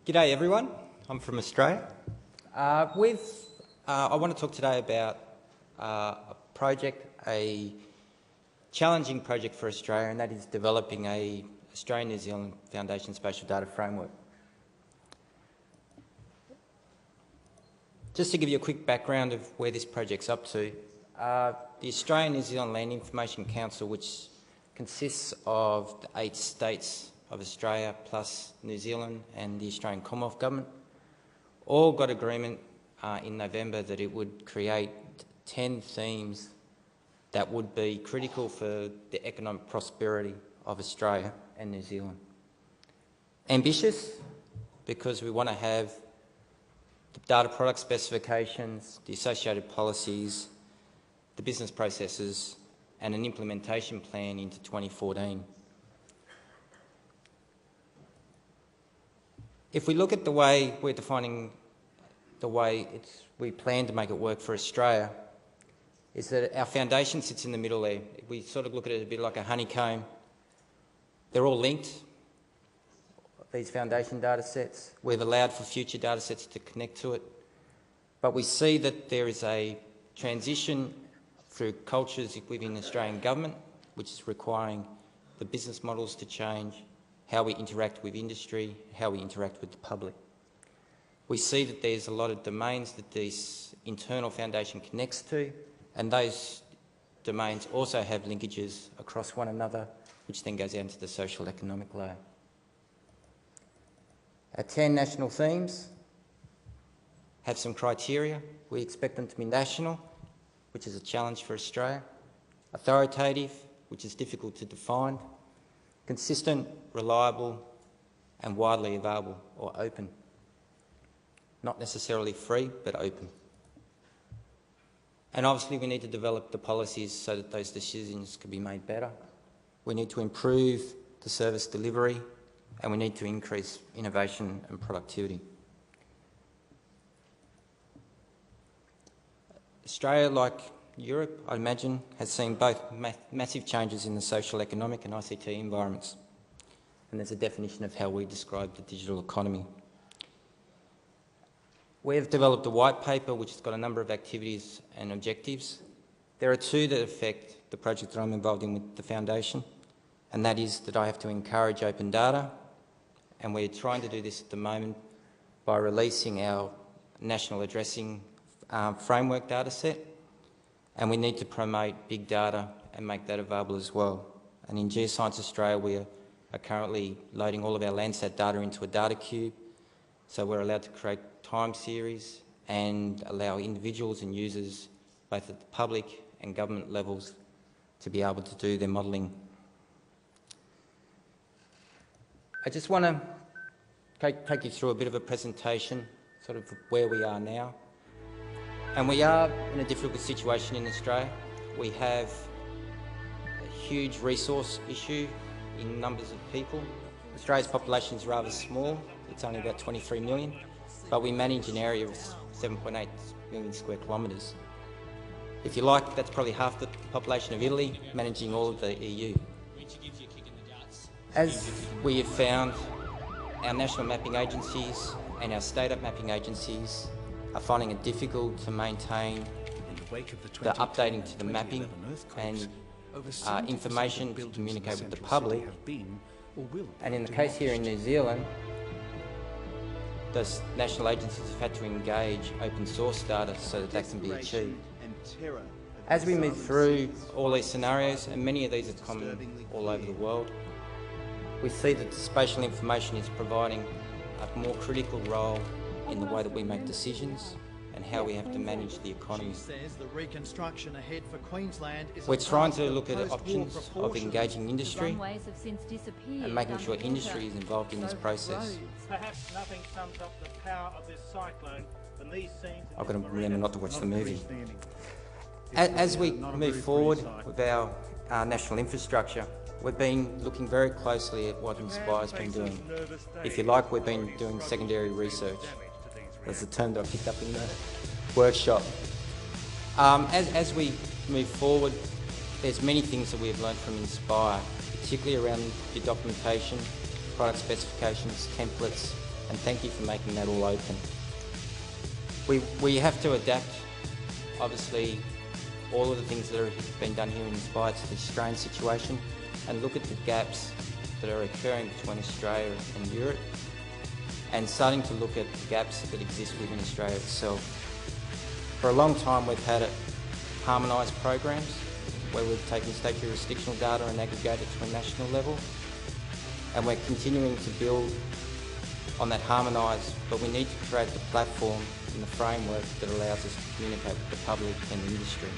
G'day everyone, I'm from Australia. I want to talk today about a project, a challenging project for Australia, and that is developing a Australian-New Zealand Foundation Spatial Data Framework. Just to give you a quick background of where this project's up to, the Australian-New Zealand Land Information Council, which consists of the 8 states of Australia plus New Zealand and the Australian Commonwealth Government, all got agreement in November that it would create 10 themes that would be critical for the economic prosperity of Australia and New Zealand. Ambitious, because we want to have the data product specifications, the associated policies, the business processes, and an implementation plan into 2014. If we look at the way we're defining the way we plan to make it work for Australia, is that our foundation sits in the middle there. We sort of look at it a bit like a honeycomb. They're all linked, these foundation data sets. We've allowed for future data sets to connect to it. But we see that there is a transition through cultures within the Australian government, which is requiring the business models to change, how we interact with industry, how we interact with the public. We see that there's a lot of domains that this internal foundation connects to, and those domains also have linkages across one another, which then goes down to the social economic layer. Our 10 national themes have some criteria. We expect them to be national, which is a challenge for Australia, authoritative, which is difficult to define, consistent, reliable, and widely available or open. Not necessarily free, but open. And obviously we need to develop the policies so that those decisions can be made better. We need to improve the service delivery, and we need to increase innovation and productivity. Australia, like Europe, I imagine, has seen both massive changes in the social, economic and ICT environments. And there's a definition of how we describe the digital economy. We've developed a white paper which has got a number of activities and objectives. There are 2 that affect the project that I'm involved in with the Foundation, and that is that I have to encourage open data, and we're trying to do this at the moment by releasing our national addressing framework data set, and we need to promote big data and make that available as well. And in Geoscience Australia, we are currently loading all of our Landsat data into a data cube, so we're allowed to create time series and allow individuals and users, both at the public and government levels, to be able to do their modelling. I just want to take you through a bit of a presentation, sort of where we are now. And we are in a difficult situation in Australia. We have a huge resource issue in numbers of people. Australia's population is rather small. It's only about 23 million, but we manage an area of 7.8 million square kilometres. If you like, that's probably half the population of Italy, managing all of the EU. As we have found, our national mapping agencies and our state mapping agencies are finding it difficult to maintain the updating to the mapping and information to communicate with the public. And in the case here in New Zealand, the national agencies have had to engage open source data so that that can be achieved. As we move through all these scenarios, and many of these are common all over the world, we see that the spatial information is providing a more critical role in the way that we make decisions and how we have to manage the economy. We're trying to look at options of engaging industry and making sure industry is involved in this process. I've got to remember not to watch the movie. As we move forward with our national infrastructure, we've been looking very closely at what Inspire's been doing. If you like, we've been doing secondary research. That's the term that I picked up in the workshop. As we move forward, there's many things that we have learned from Inspire, particularly around your documentation, product specifications, templates, and thank you for making that all open. We have to adapt, obviously, all of the things that have been done here in Inspire to the Australian situation, and look at the gaps that are occurring between Australia and Europe, and starting to look at the gaps that exist within Australia itself. For a long time we've had harmonised programs where we've taken state jurisdictional data and aggregated it to a national level, and we're continuing to build on that harmonised, but we need to create the platform and the framework that allows us to communicate with the public and the industry.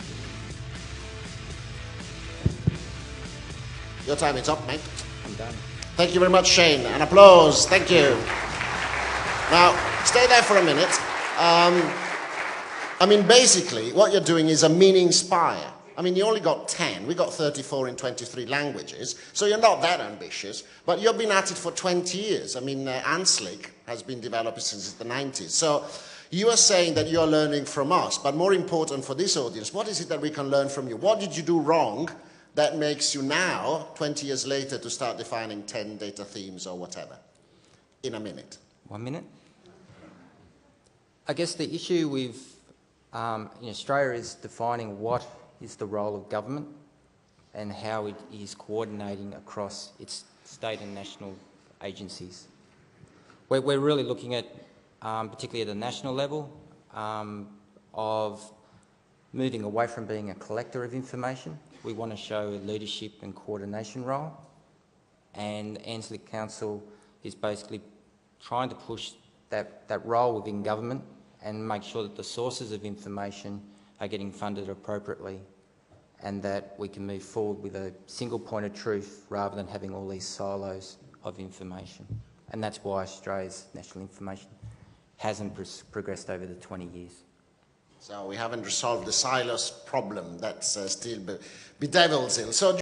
Your time is up, mate. I'm done. Thank you very much, Shane. An applause. Thank you. Now, stay there for a minute. I mean, basically, what you're doing is a mini Inspire. I mean, you only got 10. We got 34 in 23 languages, so you're not that ambitious, but you've been at it for 20 years. I mean, ANZLIC has been developed since the 90s. So you are saying that you're learning from us, but more important for this audience, what is it that we can learn from you? What did you do wrong that makes you now, 20 years later, to start defining 10 data themes or whatever? In a minute. 1 minute? I guess the issue with in Australia is defining what is the role of government and how it is coordinating across its state and national agencies. We're really looking at, particularly at a national level, of moving away from being a collector of information. We want to show a leadership and coordination role, and ANZLIC Council is basically trying to push that role within government and make sure that the sources of information are getting funded appropriately, and that we can move forward with a single point of truth rather than having all these silos of information. And that's why Australia's national information hasn't progressed over the 20 years. So we haven't resolved the silos problem that's still bedevils in. So